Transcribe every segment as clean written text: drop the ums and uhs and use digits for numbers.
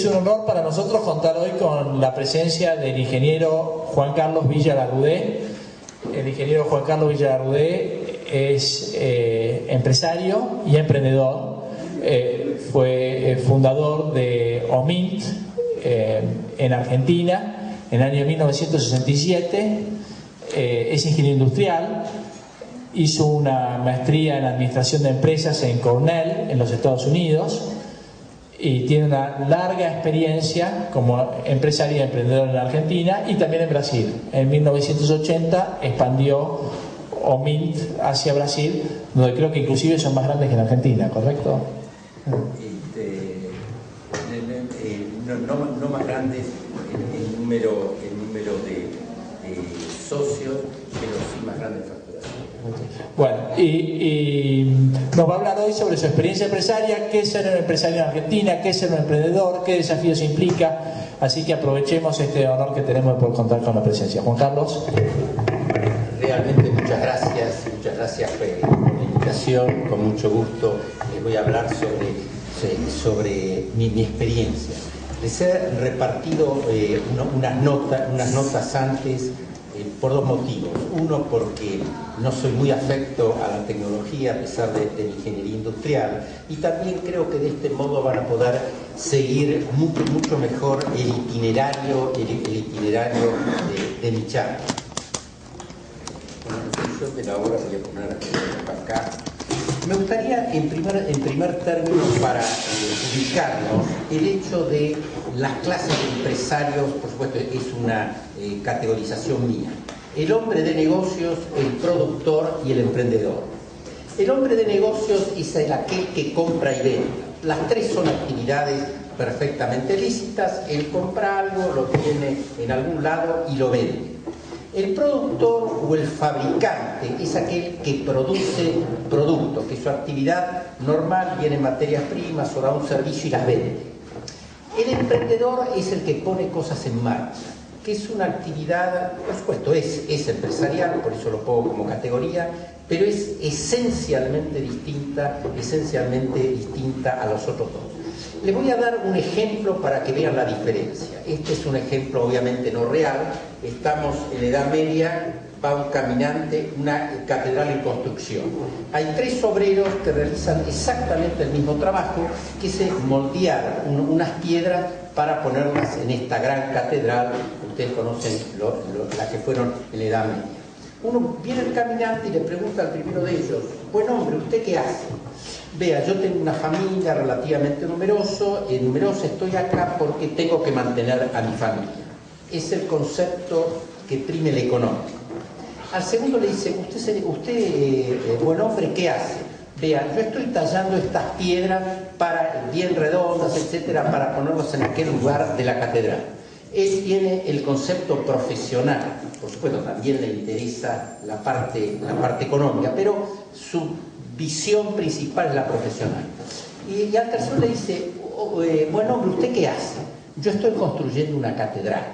Es un honor para nosotros contar hoy con la presencia del ingeniero Juan Carlos Villalarrudé. El ingeniero Juan Carlos Villalarrudé es empresario y emprendedor. Fue fundador de OMINT en Argentina en el año 1967. Es ingeniero industrial. Hizo una maestría en administración de empresas en Cornell, en los Estados Unidos, y tiene una larga experiencia como empresario y emprendedor en Argentina y también en Brasil. En 1980 expandió OMINT hacia Brasil, donde creo que inclusive son más grandes que en Argentina, ¿correcto? No más grandes en número de socios, pero sí más grandes en facturación. Bueno, y nos va a hablar hoy sobre su experiencia empresaria, qué es ser un empresario en Argentina, qué es ser un emprendedor, qué desafíos implica. Así que aprovechemos este honor que tenemos de poder contar con la presencia. Juan Carlos. Realmente muchas gracias por la invitación, con mucho gusto les voy a hablar sobre mi experiencia. Les he repartido unas notas antes por dos motivos. Uno, porque no soy muy afecto a la tecnología a pesar de mi ingeniería industrial, y también creo que de este modo van a poder seguir mucho mejor el itinerario de mi charla. Yo de la hora voy a poner acá. Me gustaría, en primer término, para ubicarnos, el hecho de las clases de empresarios, por supuesto, es una categorización mía. El hombre de negocios, el productor y el emprendedor. El hombre de negocios es aquel que compra y vende. Las tres son actividades perfectamente lícitas. Él compra algo, lo tiene en algún lado y lo vende. El productor o el fabricante es aquel que produce productos, que su actividad normal viene en materias primas o da un servicio y las vende. El emprendedor es el que pone cosas en marcha, que es una actividad, por supuesto, es empresarial, por eso lo pongo como categoría, pero es esencialmente distinta a los otros dos. Les voy a dar un ejemplo para que vean la diferencia. Este es un ejemplo obviamente no real. Estamos en la Edad Media, va un caminante, una catedral en construcción. Hay tres obreros que realizan exactamente el mismo trabajo, que es moldear unas piedras para ponerlas en esta gran catedral. Ustedes conocen las que fueron en la Edad Media. Uno viene el caminante y le pregunta al primero de ellos: buen hombre, ¿usted qué hace? Vea, yo tengo una familia relativamente numerosa, estoy acá porque tengo que mantener a mi familia. Es el concepto que prime el económico. Al segundo le dice: usted buen hombre, ¿qué hace? Vea, yo estoy tallando estas piedras bien redondas, etcétera, para ponerlas en aquel lugar de la catedral. Él tiene el concepto profesional, por supuesto también le interesa la parte económica, pero su visión principal es la profesional. Y al tercero le dice: bueno, hombre, ¿usted qué hace? Yo estoy construyendo una catedral.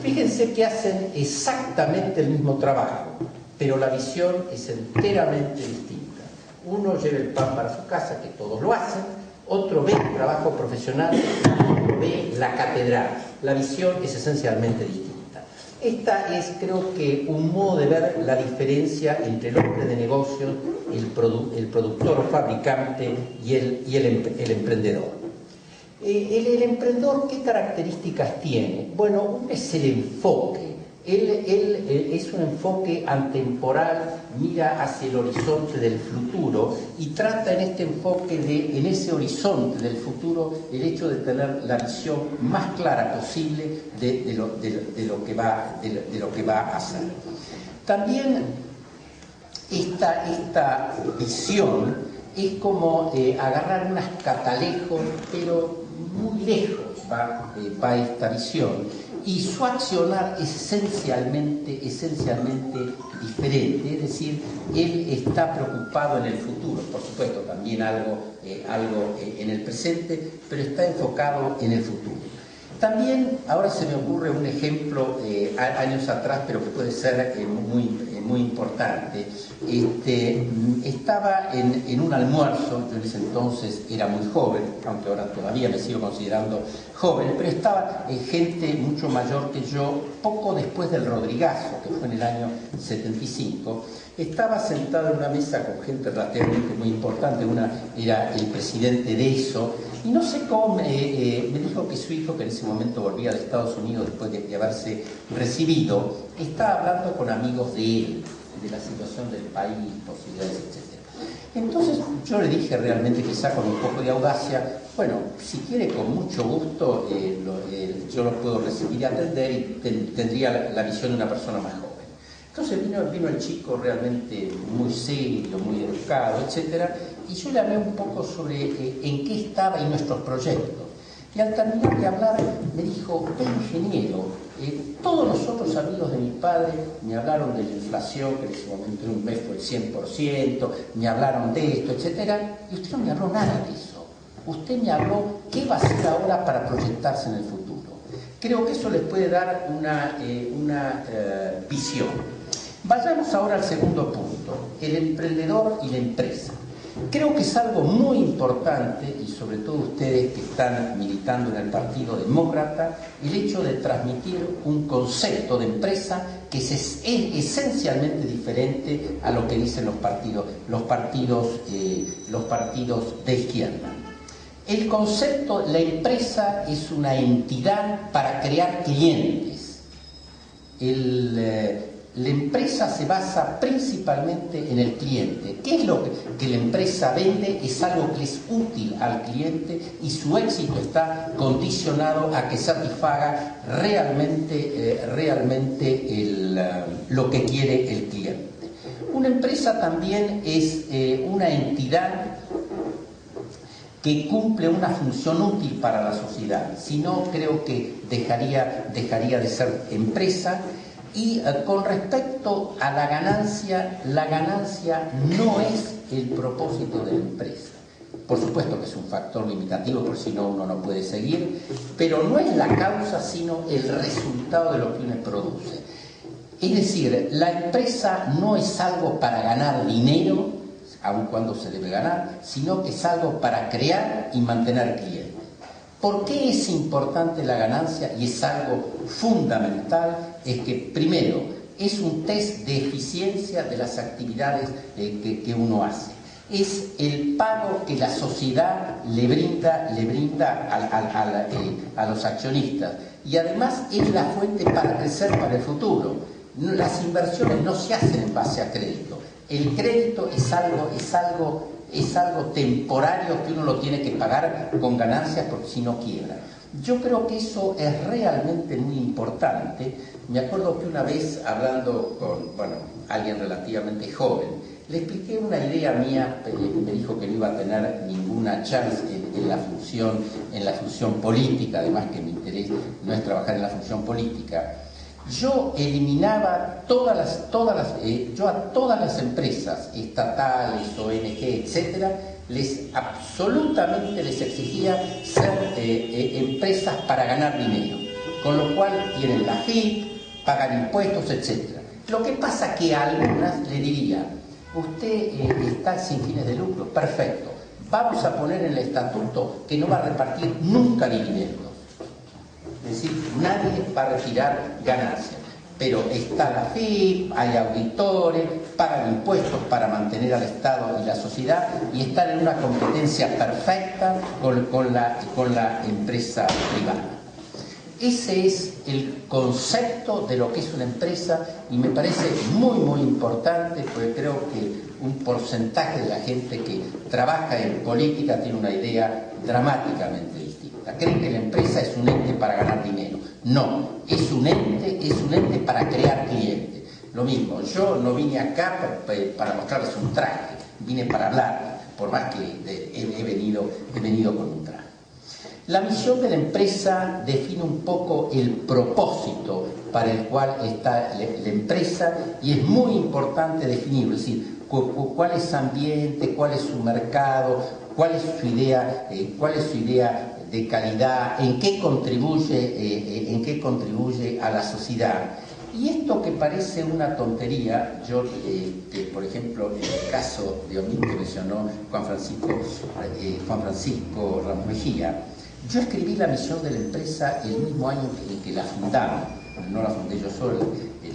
Fíjense que hacen exactamente el mismo trabajo, pero la visión es enteramente distinta. Uno lleva el pan para su casa, que todos lo hacen, otro ve el trabajo profesional, otro ve la catedral. La visión es esencialmente distinta. Esta es, creo que, un modo de ver la diferencia entre el hombre de negocios, el productor o fabricante y el emprendedor. El emprendedor, ¿qué características tiene? Bueno, uno es el enfoque. Él es un enfoque atemporal, mira hacia el horizonte del futuro y trata en este enfoque en ese horizonte del futuro, el hecho de tener la visión más clara posible de lo que va a hacer. También esta visión es como agarrar unos catalejos, pero muy lejos va esta visión. Y su accionar es esencialmente diferente, es decir, él está preocupado en el futuro, por supuesto también algo en el presente, pero está enfocado en el futuro. También ahora se me ocurre un ejemplo años atrás, pero que puede ser muy importante. Estaba en un almuerzo, yo en ese entonces era muy joven, aunque ahora todavía me sigo considerando joven, pero estaba gente mucho mayor que yo, poco después del Rodrigazo, que fue en el año 75. Estaba sentado en una mesa con gente relativamente muy importante, una era el presidente de ESO, y no sé cómo me dijo que su hijo, que en ese momento volvía de Estados Unidos después de haberse recibido, estaba hablando con amigos de él, de la situación del país, posibilidades, etc. Entonces yo le dije realmente, quizá con un poco de audacia, bueno, si quiere con mucho gusto yo lo puedo recibir y atender y tendría la visión de una persona más joven. Entonces vino el chico realmente muy serio, muy educado, etc. Y yo le hablé un poco sobre en qué estaba y nuestros proyectos. Y al terminar de hablar me dijo, ingeniero, todos los otros amigos de mi padre me hablaron de la inflación, que en ese momento en un mes fue el 100%, me hablaron de esto, etc. Y usted no me habló nada de eso. Usted me habló qué va a hacer ahora para proyectarse en el futuro. Creo que eso les puede dar una visión. Vayamos ahora al segundo punto, el emprendedor y la empresa. Creo que es algo muy importante, y sobre todo ustedes que están militando en el Partido Demócrata, el hecho de transmitir un concepto de empresa que es esencialmente diferente a lo que dicen los partidos de izquierda. El concepto, la empresa es una entidad para crear clientes. La empresa se basa principalmente en el cliente. ¿Qué es lo que la empresa vende? Es algo que es útil al cliente y su éxito está condicionado a que satisfaga realmente lo que quiere el cliente. Una empresa también es una entidad que cumple una función útil para la sociedad. Si no, creo que dejaría de ser empresa. Y con respecto a la ganancia no es el propósito de la empresa. Por supuesto que es un factor limitativo, por si no uno no puede seguir, pero no es la causa, sino el resultado de lo que uno produce. Es decir, la empresa no es algo para ganar dinero, aun cuando se debe ganar, sino que es algo para crear y mantener clientes. ¿Por qué es importante la ganancia? Y es algo fundamental, es que primero es un test de eficiencia de las actividades que uno hace. Es el pago que la sociedad le brinda a los accionistas. Y además es la fuente para crecer para el futuro. Las inversiones no se hacen en base a crédito. El crédito es algo temporario que uno lo tiene que pagar con ganancias porque si no quiebra. Yo creo que eso es realmente muy importante. Me acuerdo que una vez hablando con alguien relativamente joven, le expliqué una idea mía, me dijo que no iba a tener ninguna chance en la función política, además que mi interés no es trabajar en la función política. Yo eliminaba yo a todas las empresas estatales, ONG, etcétera, absolutamente les exigía ser empresas para ganar dinero, con lo cual tienen la FIP, pagan impuestos, etcétera. Lo que pasa que a algunas le diría, usted está sin fines de lucro, perfecto, vamos a poner en el estatuto que no va a repartir nunca dividendos. Es decir, nadie va a retirar ganancias, pero está la FIP, hay auditores, pagan impuestos para mantener al Estado y la sociedad y están en una competencia perfecta con la empresa privada. Ese es el concepto de lo que es una empresa y me parece muy, muy importante porque creo que un porcentaje de la gente que trabaja en política tiene una idea dramáticamente distinta. Creen que la empresa es un ente para ganar dinero. No, es un ente para crear clientes. Lo mismo, yo no vine acá para mostrarles un traje, vine para hablar, por más que he venido con un traje. La misión de la empresa define un poco el propósito para el cual está la empresa y es muy importante definirlo, es decir, cuál es su ambiente, cuál es su mercado, cuál es su idea de calidad, en qué contribuye a la sociedad. Y esto que parece una tontería, yo, que por ejemplo, en el caso de Omín que mencionó Juan Francisco Ramos Mejía, yo escribí la misión de la empresa el mismo año en que la fundamos. No la fundé yo solo,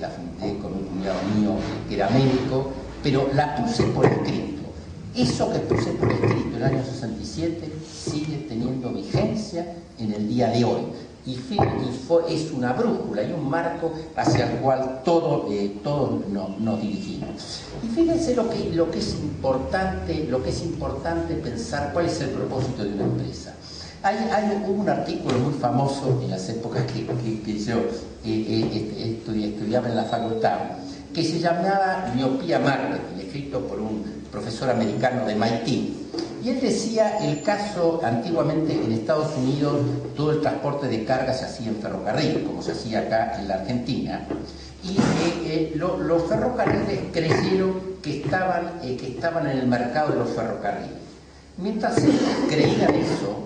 la fundé con un cuñado mío que era médico, pero la puse por escrito. Eso que puse por escrito en el año 67 sigue teniendo vigencia en el día de hoy. Es una brújula y un marco hacia el cual todos nos dirigimos. Y fíjense lo que es importante pensar cuál es el propósito de una empresa. Hubo un artículo muy famoso en las épocas que yo estudiaba en la facultad, que se llamaba Miopía Marketing, escrito por un profesor americano de MIT. Y él decía el caso, antiguamente en Estados Unidos todo el transporte de carga se hacía en ferrocarril, como se hacía acá en la Argentina, y los ferrocarriles creyeron que estaban en el mercado de los ferrocarriles. Mientras ellos creían eso,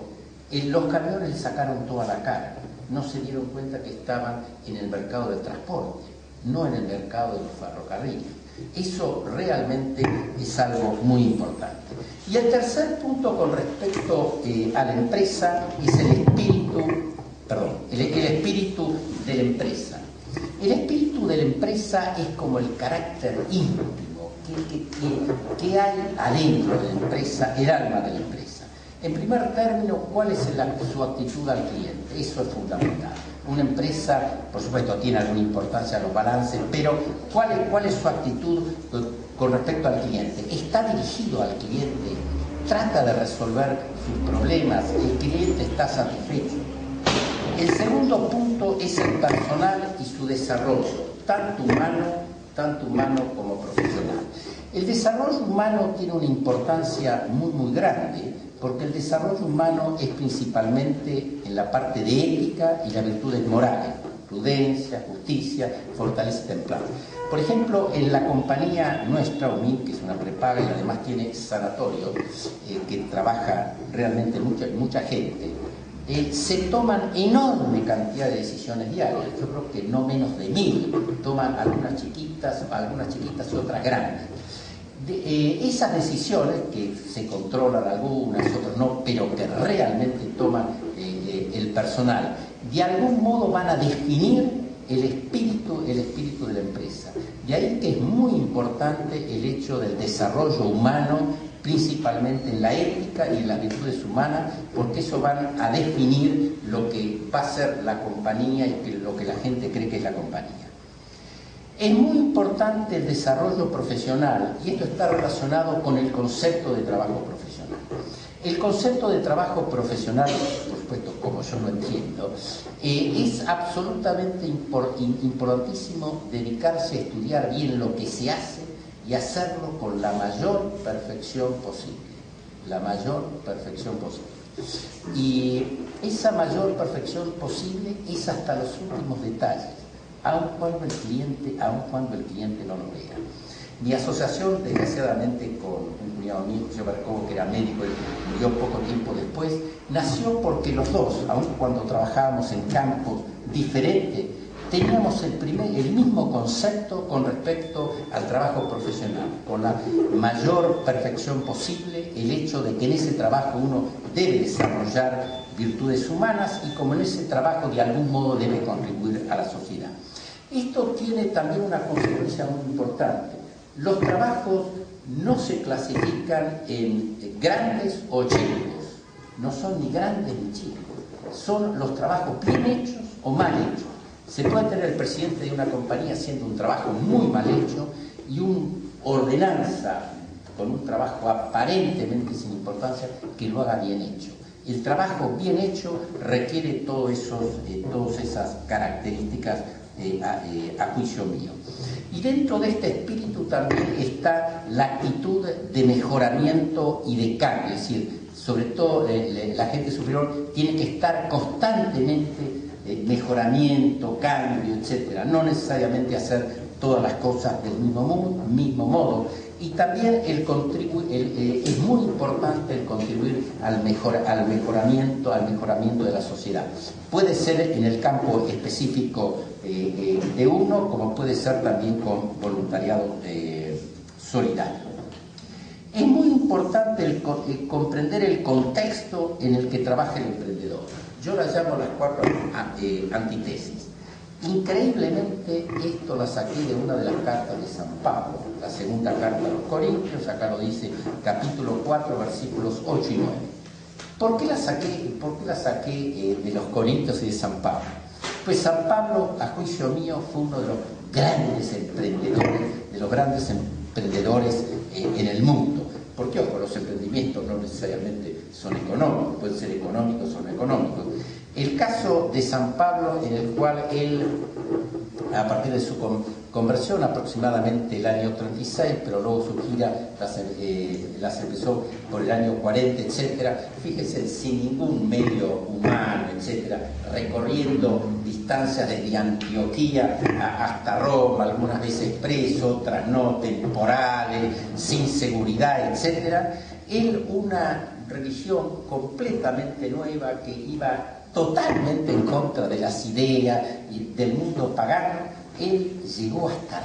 los camiones le sacaron toda la cara, no se dieron cuenta que estaban en el mercado del transporte, no en el mercado de los ferrocarriles. Eso realmente es algo muy importante. Y el tercer punto con respecto a la empresa es el espíritu de la empresa. El espíritu de la empresa es como el carácter íntimo que hay adentro de la empresa, el alma de la empresa. En primer término, ¿cuál es su actitud al cliente? Eso es fundamental. Una empresa, por supuesto, tiene alguna importancia los balances, pero ¿cuál es su actitud con respecto al cliente? ¿Está dirigido al cliente? ¿Trata de resolver sus problemas? ¿El cliente está satisfecho? El segundo punto es el personal y su desarrollo, tanto humano como profesional. El desarrollo humano tiene una importancia muy grande, porque el desarrollo humano es principalmente en la parte de ética y las virtudes morales, prudencia, justicia, fortaleza y templanza. Por ejemplo, en la compañía nuestra, Omín, que es una prepaga y además tiene sanatorio, que trabaja realmente mucha gente, se toman enorme cantidad de decisiones diarias. Yo creo que no menos de 1000. Toman algunas chiquitas y otras grandes. Esas decisiones, que se controlan algunas, otras no, pero que realmente toman el personal, de algún modo van a definir el espíritu de la empresa. De ahí que es muy importante el hecho del desarrollo humano, principalmente en la ética y en las virtudes humanas, porque eso van a definir lo que va a ser la compañía y lo que la gente cree que es la compañía. Es muy importante el desarrollo profesional, y esto está relacionado con el concepto de trabajo profesional. El concepto de trabajo profesional, por supuesto, como yo lo entiendo, es absolutamente importantísimo dedicarse a estudiar bien lo que se hace y hacerlo con la mayor perfección posible. La mayor perfección posible. Y esa mayor perfección posible es hasta los últimos detalles, aun cuando el cliente no lo vea. Mi asociación, desgraciadamente, con un cuñado mío, José Barcobo, que era médico y murió poco tiempo después, nació porque los dos, aun cuando trabajábamos en campos diferentes, teníamos el mismo concepto con respecto al trabajo profesional, con la mayor perfección posible, el hecho de que en ese trabajo uno debe desarrollar virtudes humanas y como en ese trabajo de algún modo debe contribuir a la sociedad. Esto tiene también una consecuencia muy importante. Los trabajos no se clasifican en grandes o chicos, no son ni grandes ni chicos, son los trabajos bien hechos o mal hechos. Se puede tener el presidente de una compañía haciendo un trabajo muy mal hecho y una ordenanza con un trabajo aparentemente sin importancia que lo haga bien hecho. El trabajo bien hecho requiere todas esas características a juicio mío. Y dentro de este espíritu también está la actitud de mejoramiento y de cambio, es decir, sobre todo la gente superior tiene que estar constantemente mejoramiento, cambio, etcétera, no necesariamente hacer todas las cosas del mismo modo. Y también es muy importante el contribuir al mejoramiento de la sociedad. Puede ser en el campo específico de uno, como puede ser también con voluntariado solidario. Es muy importante comprender el contexto en el que trabaja el emprendedor. Yo las llamo las 4 antítesis. Increíblemente, esto la saqué de una de las cartas de San Pablo, la segunda carta a los Corintios, acá lo dice, capítulo 4, versículos 8 y 9. ¿Por qué la saqué de los Corintios y de San Pablo? Pues San Pablo, a juicio mío, fue uno de los grandes emprendedores en el mundo. Porque, ojo, los emprendimientos no necesariamente son económicos, pueden ser económicos o no económicos. El caso de San Pablo, en el cual él, a partir de su conversión, aproximadamente el año 36, pero luego su gira las empezó por el año 40, etcétera, fíjense, sin ningún medio humano, etcétera, recorriendo distancias desde Antioquía hasta Roma, algunas veces preso, otras no, temporales, sin seguridad, etcétera. Él, una religión completamente nueva que iba totalmente en contra de las ideas y del mundo pagano, él llegó hasta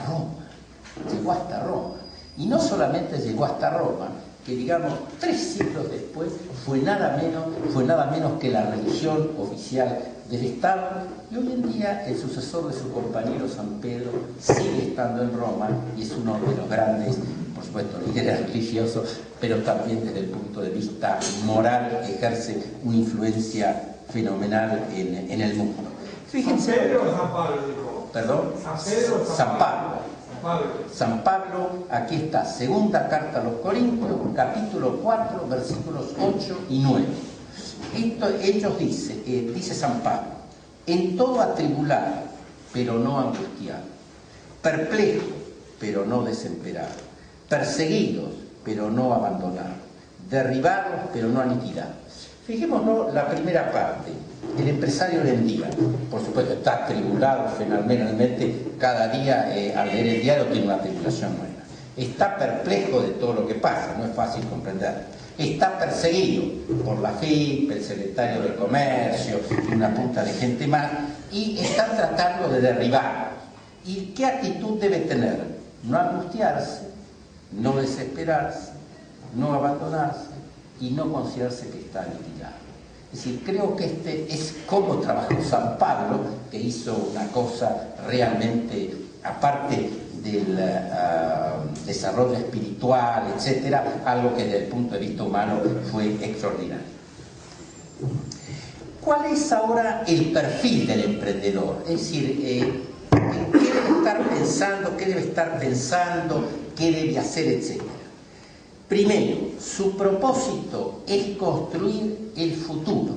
Roma. Y no solamente llegó hasta Roma, que digamos 3 siglos después fue nada menos que la religión oficial del Estado, y hoy en día el sucesor de su compañero San Pedro sigue estando en Roma y es uno de los grandes, por supuesto, líderes religiosos, pero también desde el punto de vista moral ejerce una influencia fenomenal en el mundo. Fíjense. ¿San Pedro o San Pablo dijo? ¿Perdón? ¿San Pedro o San Pablo. San Pablo, aquí está, segunda carta a los Corintios, capítulo 4, versículos 8 y 9. Ellos dice San Pablo, en todo atribulado, pero no angustiado, perplejo, pero no desesperado, perseguidos, pero no abandonados, derribados, pero no aniquilados. Fijémonos la primera parte. El empresario hoy en día, por supuesto, está atribulado fenomenalmente, cada día al leer el diario tiene una tribulación nueva. Está perplejo de todo lo que pasa, no es fácil comprender. Está perseguido por la FIP, el secretario de Comercio y una punta de gente más, y están tratando de derribarlo. ¿Y qué actitud debe tener? No angustiarse, no desesperarse, no abandonarse y no considerarse que está aniquilado. Es decir, creo que este es cómo trabajó San Pablo, que hizo una cosa realmente, aparte del desarrollo espiritual, etcétera, algo que desde el punto de vista humano fue extraordinario. ¿Cuál es ahora el perfil del emprendedor? Es decir, ¿qué debe estar pensando, qué debe hacer, etcétera? Primero, su propósito es construir el futuro.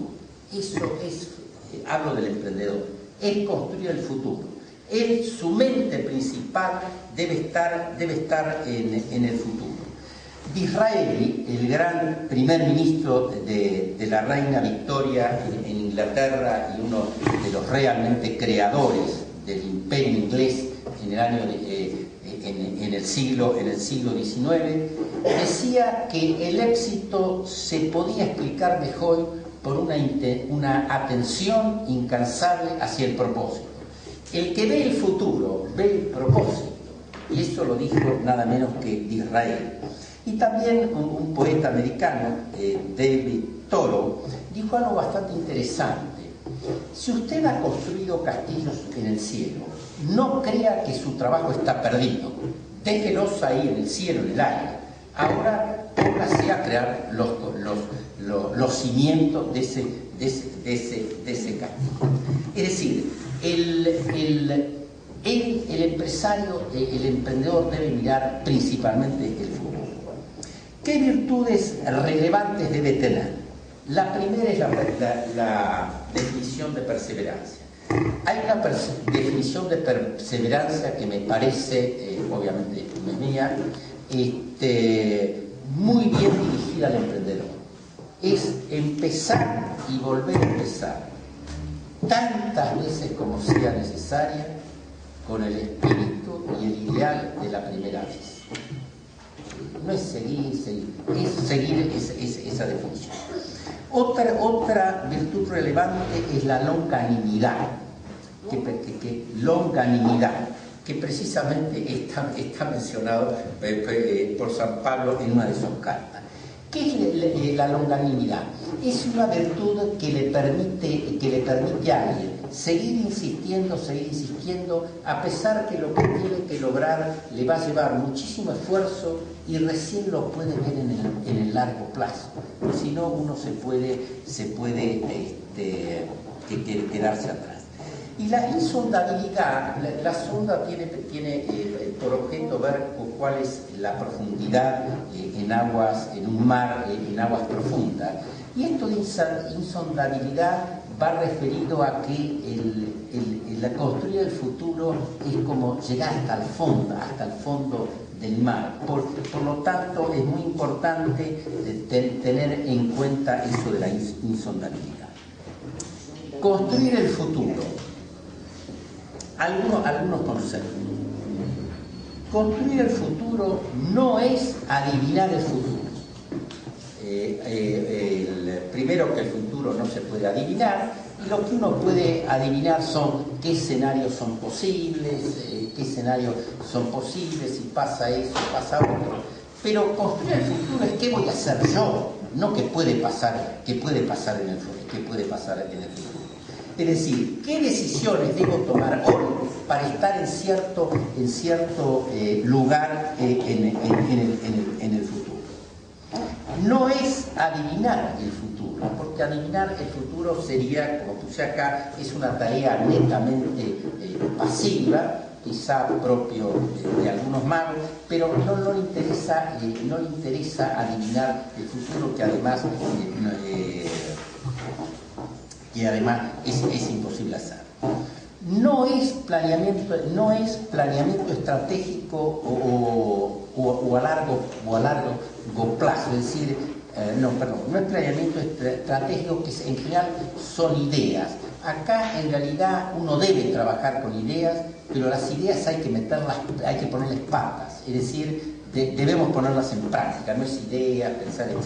Eso es, hablo del emprendedor, es construir el futuro. Su mente principal debe estar en el futuro. Disraeli, el gran primer ministro de la reina Victoria en Inglaterra y uno de los realmente creadores del imperio inglés en el siglo XIX, decía que el éxito se podía explicar mejor por una atención incansable hacia el propósito. El que ve el futuro, ve el propósito, y eso lo dijo nada menos que Disraeli. Y también un poeta americano, David Thoreau, dijo algo bastante interesante. Si usted ha construido castillos en el cielo, no crea que su trabajo está perdido. Déjelos ahí en el cielo, en el aire. Ahora póngase a crear los cimientos de ese castillo. Es decir, el empresario, el emprendedor debe mirar principalmente el futuro. ¿Qué virtudes relevantes debe tener? La primera es la definición de perseverancia. Hay una definición de perseverancia que me parece, obviamente no es mía, muy bien dirigida al emprendedor. Es empezar y volver a empezar tantas veces como sea necesaria, con el espíritu y el ideal de la primera vez. No es seguir, es seguir esa definición. Otra virtud relevante es la longanimidad, que precisamente está mencionado por San Pablo en una de sus cartas. ¿Qué es la longanimidad? Es una virtud que le permite a alguien seguir insistiendo, a pesar que lo que tiene que lograr le va a llevar muchísimo esfuerzo y recién lo puede ver en el largo plazo. Si no, uno se puede quedarse atrás. Y la insondabilidad, la sonda tiene por objeto ver cuál es la profundidad en un mar, en aguas profundas. Y esto de insondabilidad va referido a que la construir el futuro es como llegar hasta el fondo del mar. Por lo tanto, es muy importante tener en cuenta eso de la insondabilidad. Construir el futuro. Algunos conceptos. Construir el futuro no es adivinar el futuro. Primero, que el futuro no se puede adivinar, y lo que uno puede adivinar son qué escenarios son posibles, si pasa eso, pasa otro. Pero construir el futuro es qué voy a hacer yo, no qué puede pasar en el futuro. Es decir, qué decisiones debo tomar hoy para estar en cierto lugar en el futuro. No es adivinar el futuro, porque adivinar el futuro sería, como puse acá, es una tarea netamente pasiva, quizá propio de algunos magos, pero no le interesa adivinar el futuro, que además es imposible hacer. No es planeamiento estratégico o a largo plazo, es decir, no es planeamiento estratégico, que en general son ideas. Acá en realidad uno debe trabajar con ideas, pero las ideas hay que ponerles patas, es decir, debemos ponerlas en práctica, no es idea, pensar, etc.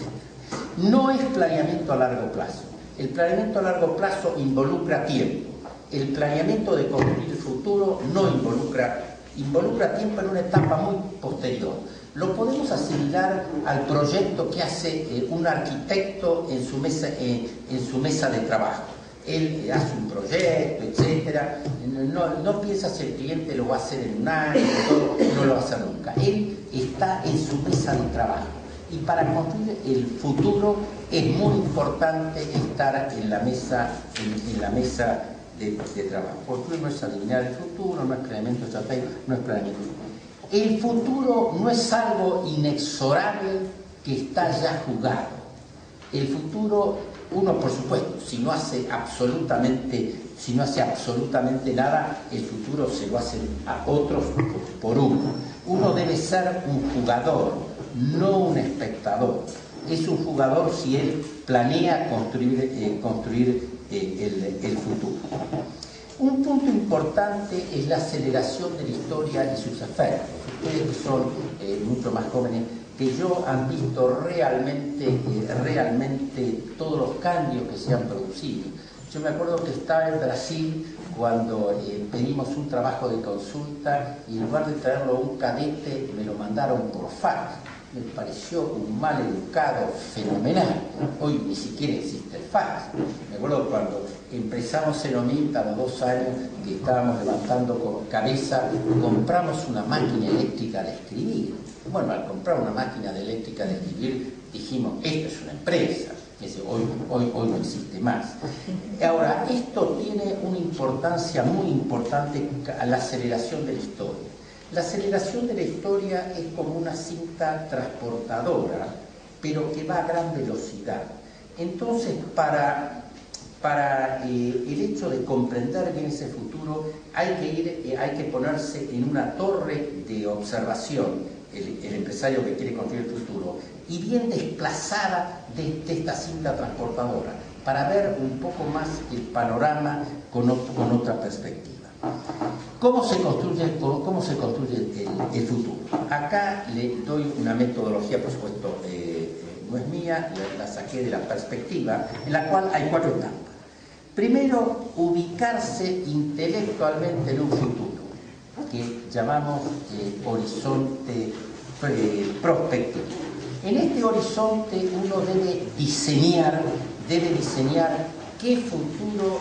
No es planeamiento a largo plazo. El planeamiento a largo plazo involucra tiempo. El planeamiento de construir el futuro no involucra tiempo en una etapa muy posterior. Lo podemos asimilar al proyecto que hace un arquitecto en su mesa de trabajo. Él hace un proyecto, etcétera. No piensa si el cliente lo va a hacer en un año, no lo va a hacer nunca. Él está en su mesa de trabajo. Y para construir el futuro es muy importante estar en la mesa de trabajo. Construir no es adivinar el futuro, no es planeamiento estratégico, no es planeamiento. El futuro no es algo inexorable que está ya jugado. El futuro, uno por supuesto, si no hace absolutamente nada, el futuro se lo hacen a otros por uno. Uno debe ser un jugador, no un espectador. Es un jugador si él planea construir el futuro. Un punto importante es la aceleración de la historia y sus efectos. Ustedes que son mucho más jóvenes que yo han visto realmente todos los cambios que se han producido. Yo me acuerdo que estaba en Brasil cuando pedimos un trabajo de consulta y en lugar de traerlo a un cadete me lo mandaron por fax. Me pareció un mal educado fenomenal. Hoy ni siquiera existe el fax. Me acuerdo cuando empezamos en OMINT a los 2 años, que estábamos levantando cabeza, compramos una máquina eléctrica de escribir. Bueno, al comprar una máquina eléctrica de escribir dijimos, esto es una empresa. Hoy no existe más. Ahora, esto tiene una importancia muy importante a la aceleración de la historia. La aceleración de la historia es como una cinta transportadora, pero que va a gran velocidad. Entonces, para el hecho de comprender bien ese futuro, hay que ponerse en una torre de observación, el empresario que quiere construir el futuro, y bien desplazada de esta cinta transportadora, para ver un poco más el panorama con otra perspectiva. ¿Cómo se construye el futuro? Acá le doy una metodología, por supuesto, no es mía, la saqué de la perspectiva, en la cual hay 4 etapas. Primero, ubicarse intelectualmente en un futuro, que llamamos horizonte prospectivo. En este horizonte uno debe diseñar qué futuro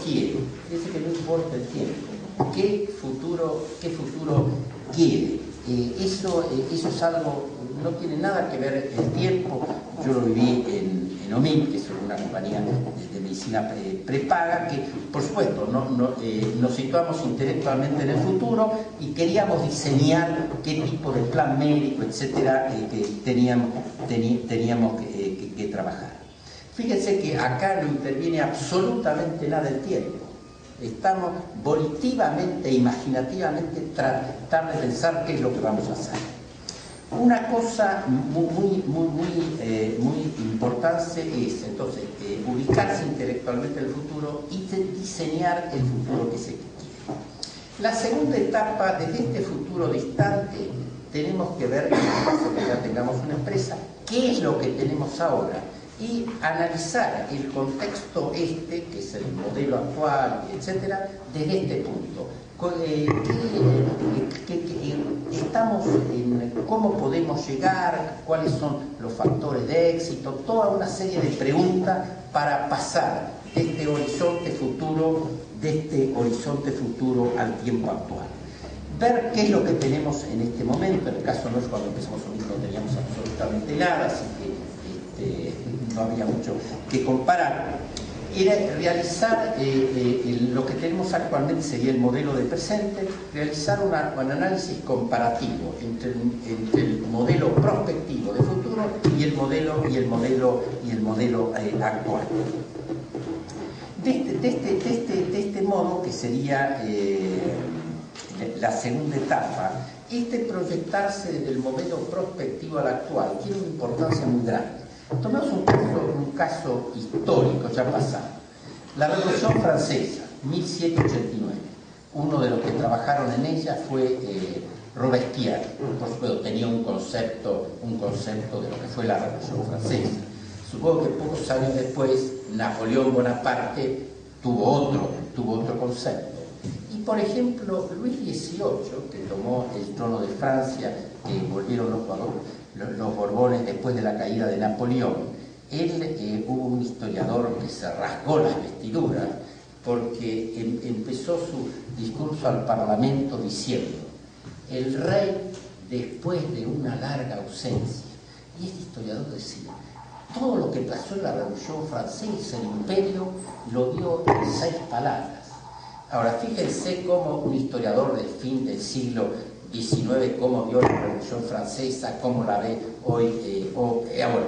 quiere. Dice que no importa el tiempo. ¿Qué futuro quiere? Eso es algo, no tiene nada que ver el tiempo. Yo lo viví en OMIP, que es una compañía de medicina prepaga, que por supuesto nos situamos intelectualmente en el futuro y queríamos diseñar qué tipo de plan médico, etcétera, que teníamos que trabajar. Fíjense que acá no interviene absolutamente nada el tiempo. Estamos volitivamente e imaginativamente tratando de pensar qué es lo que vamos a hacer. Una cosa muy importante es entonces ubicarse intelectualmente en el futuro y diseñar el futuro que se quiere. La segunda etapa, desde este futuro distante, tenemos que ver, en caso que ya tengamos una empresa, qué es lo que tenemos ahora y analizar el contexto que es el modelo actual, etcétera, desde este punto. ¿Cómo podemos llegar? ¿Cuáles son los factores de éxito? Toda una serie de preguntas para pasar de este horizonte futuro al tiempo actual. Ver qué es lo que tenemos en este momento. En el caso nuestro, cuando empezamos a unir, no teníamos absolutamente nada, así que no había mucho que comparar. Era realizar lo que tenemos actualmente sería el modelo de presente, realizar un análisis comparativo entre el modelo prospectivo de futuro y el modelo actual. De este modo, que sería la segunda etapa, proyectarse desde el modelo prospectivo al actual tiene una importancia muy grande. Tomemos un caso histórico ya pasado. La Revolución Francesa, 1789. Uno de los que trabajaron en ella fue Robespierre. Por supuesto, tenía un concepto de lo que fue la Revolución Francesa. Supongo que pocos años después, Napoleón Bonaparte tuvo otro concepto. Y, por ejemplo, Luis XVIII, que tomó el trono de Francia, que volvieron los Borbones después de la caída de Napoleón, hubo un historiador que se rasgó las vestiduras porque empezó su discurso al Parlamento diciendo: el rey, después de una larga ausencia, y este historiador decía, todo lo que pasó en la Revolución Francesa, el imperio, lo dio en 6 palabras. Ahora, fíjense cómo un historiador del fin del siglo XIX, cómo vio la Revolución Francesa, cómo la ve hoy. Ahora,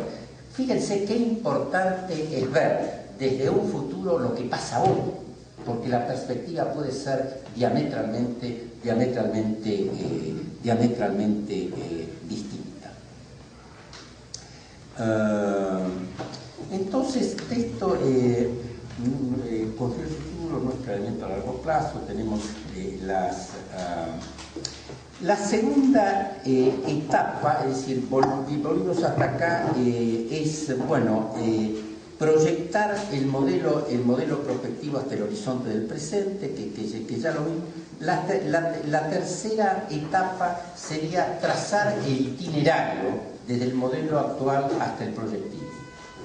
fíjense qué importante es ver desde un futuro lo que pasa hoy, porque la perspectiva puede ser diametralmente distinta. Entonces, esto, construir el futuro no es planeamiento a largo plazo. Tenemos la segunda etapa, es decir, volvimos hasta acá, es, proyectar el modelo prospectivo hasta el horizonte del presente, que ya lo vimos. La tercera etapa sería trazar el itinerario desde el modelo actual hasta el proyectivo.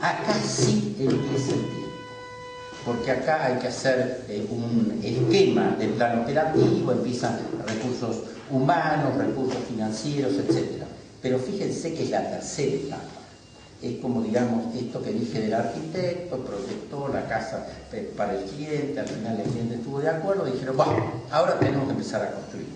Acá sí empieza el tiempo, porque acá hay que hacer un esquema de plan operativo, empiezan recursos humanos, recursos financieros, etc. Pero fíjense que es la tercera etapa. Es como, digamos, esto que dije del arquitecto, proyectó la casa para el cliente, al final el cliente estuvo de acuerdo, dijeron, bueno, ahora tenemos que empezar a construir.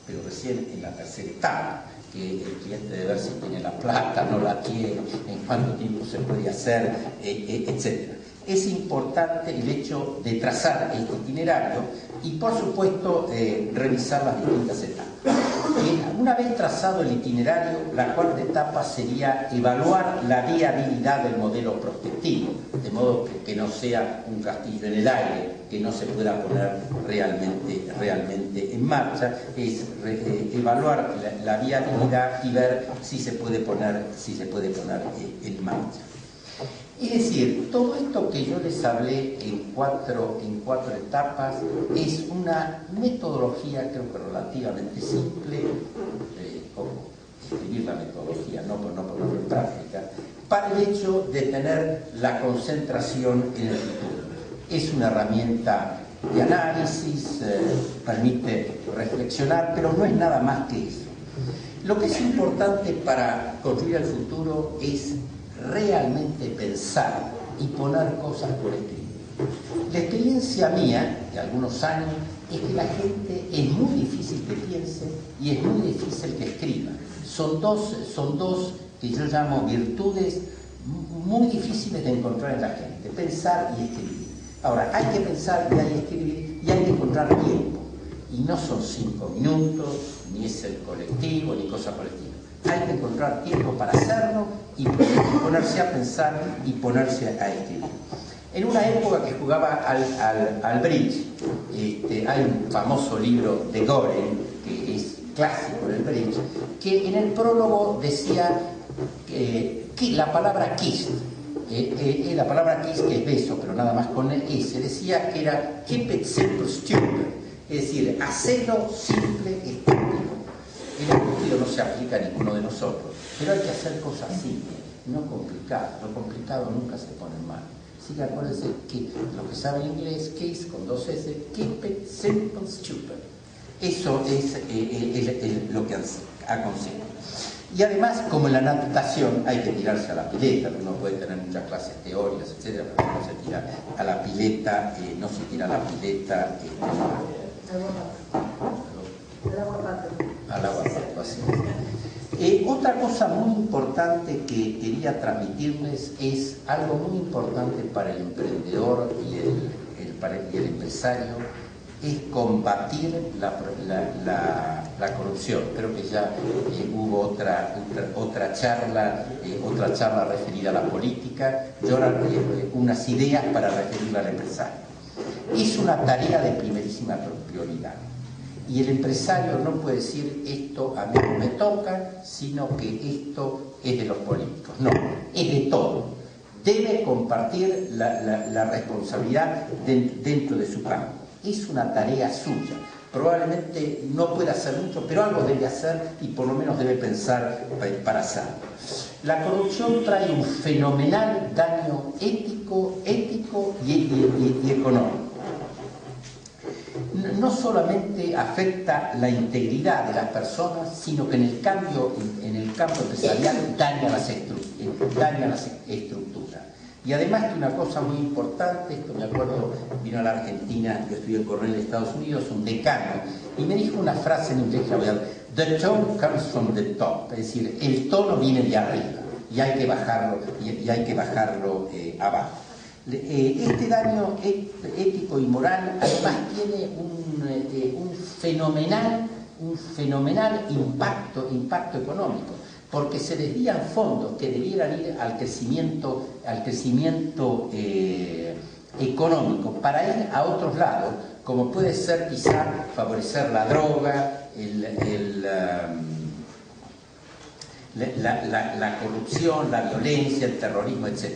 Pero recién en la tercera etapa, que el cliente debe ver si tiene la plata, no la tiene, en cuánto tiempo se puede hacer, etc. es importante el hecho de trazar el itinerario y, por supuesto, revisar las distintas etapas. Una vez trazado el itinerario, la cuarta etapa sería evaluar la viabilidad del modelo prospectivo, de modo que no sea un castillo en el aire, que no se pueda poner realmente en marcha, es evaluar la viabilidad y ver si se puede poner en marcha. Es decir, todo esto que yo les hablé en cuatro etapas es una metodología, creo que relativamente simple, como escribir la metodología, no ponerlo en práctica, para el hecho de tener la concentración en el futuro. Es una herramienta de análisis, permite reflexionar, pero no es nada más que eso. Lo que es importante para construir el futuro es realmente pensar y poner cosas por escrito. La experiencia mía de algunos años es que la gente es muy difícil que piense y es muy difícil que escriba. Son dos que yo llamo virtudes muy difíciles de encontrar en la gente: pensar y escribir. Ahora, hay que pensar y hay que escribir y hay que encontrar tiempo. Y no son 5 minutos, ni es el colectivo, ni cosa por el estilo. Hay que encontrar tiempo para hacerlo y ponerse a pensar y ponerse a escribir. En una época que jugaba al bridge, hay un famoso libro de Goren, que es clásico del bridge, que en el prólogo decía que la palabra kiss, la palabra kiss, que es beso, pero nada más con el S, decía que era keep it simple, stupid, es decir, hacerlo simple, estúpido. El estúpido no se aplica a ninguno de nosotros, pero hay que hacer cosas simples, no complicadas. Lo complicado nunca se pone mal. Así que acuérdense que lo que sabe en inglés, case con 2 S, keep it simple, stupid. Eso es lo que aconsejo. Y además, como en la natación hay que tirarse a la pileta, uno puede tener muchas clases teóricas, etcétera, pero no se tira a la pileta, al agua pato, así. Otra cosa muy importante que quería transmitirles es algo muy importante para el emprendedor y el empresario, es combatir la corrupción. Creo que ya hubo otra charla referida a la política, y ahora unas ideas para referirla al empresario. Es una tarea de primerísima prioridad. Y el empresario no puede decir esto a mí no me toca, sino que esto es de los políticos. No, es de todo. Debe compartir la responsabilidad dentro de su campo. Es una tarea suya. Probablemente no pueda hacer mucho, pero algo debe hacer y por lo menos debe pensar para hacerlo. La corrupción trae un fenomenal daño ético y económico. No solamente afecta la integridad de las personas, sino que en el campo empresarial daña las estructuras. Y además que una cosa muy importante, esto me acuerdo, vino a la Argentina, yo estudié en Cornell de Estados Unidos, un decano, y me dijo una frase en inglés que la voy a dar: the tone comes from the top, es decir, el tono viene de arriba y hay que bajarlo, abajo. Este daño ético y moral además tiene un fenomenal impacto económico, porque se desvían fondos que debieran ir al crecimiento económico para ir a otros lados, como puede ser quizá favorecer la droga, la corrupción, la violencia, el terrorismo, etc.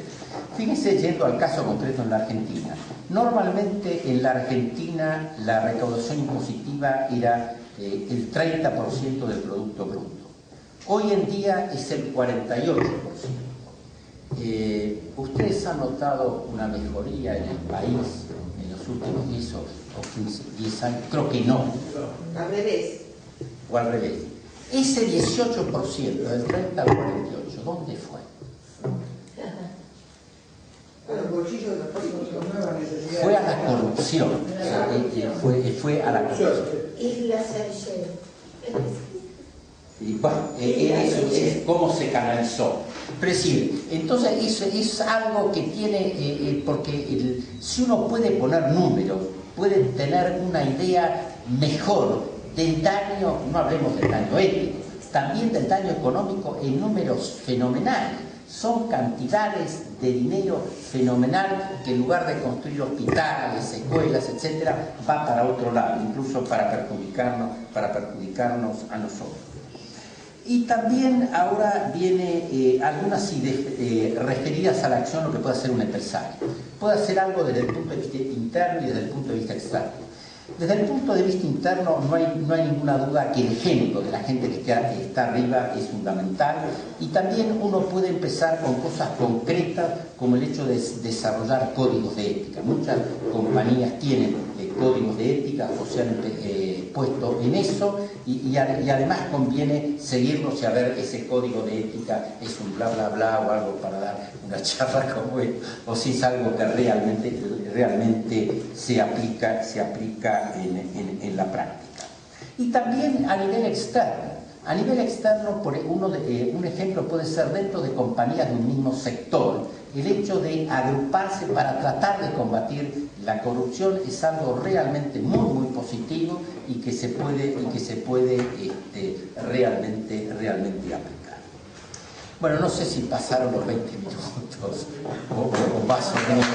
Fíjense, yendo al caso concreto en la Argentina. Normalmente en la Argentina la recaudación impositiva era el 30% del Producto Bruto. Hoy en día es el 48%. ¿Ustedes han notado una mejoría en el país en los últimos 10 o 10 años? Creo que no. Al revés. O al revés. Ese 18%, del 30 al 48, ¿dónde fue? Fue a la corrupción. Fue a la corrupción. Y bueno, eso es cómo se canalizó. Pero es decir, entonces eso es algo que tiene, porque si uno puede poner números, puede tener una idea mejor del daño, no hablemos del daño ético, también del daño económico en números fenomenales. Son cantidades de dinero fenomenal que en lugar de construir hospitales, escuelas, etcétera, va para otro lado, incluso para perjudicarnos a nosotros. Y también ahora viene algunas referidas a la acción, lo que puede hacer un empresario. Puede hacer algo desde el punto de vista interno y desde el punto de vista externo. Desde el punto de vista interno no hay ninguna duda que el ejemplo de la gente que está arriba es fundamental, y también uno puede empezar con cosas concretas como el hecho de desarrollar códigos de ética. Muchas compañías tienen códigos de ética o se han puesto en eso, y además conviene seguirlos y a ver ese código de ética es un bla bla bla o algo para dar una charla como esta, o si es algo que realmente se aplica en la práctica. Y también a nivel externo. A nivel externo, un ejemplo puede ser dentro de compañías de un mismo sector. El hecho de agruparse para tratar de combatir la corrupción es algo realmente muy positivo y que se puede realmente aplicar. Bueno, no sé si pasaron los 20 minutos o más o menos.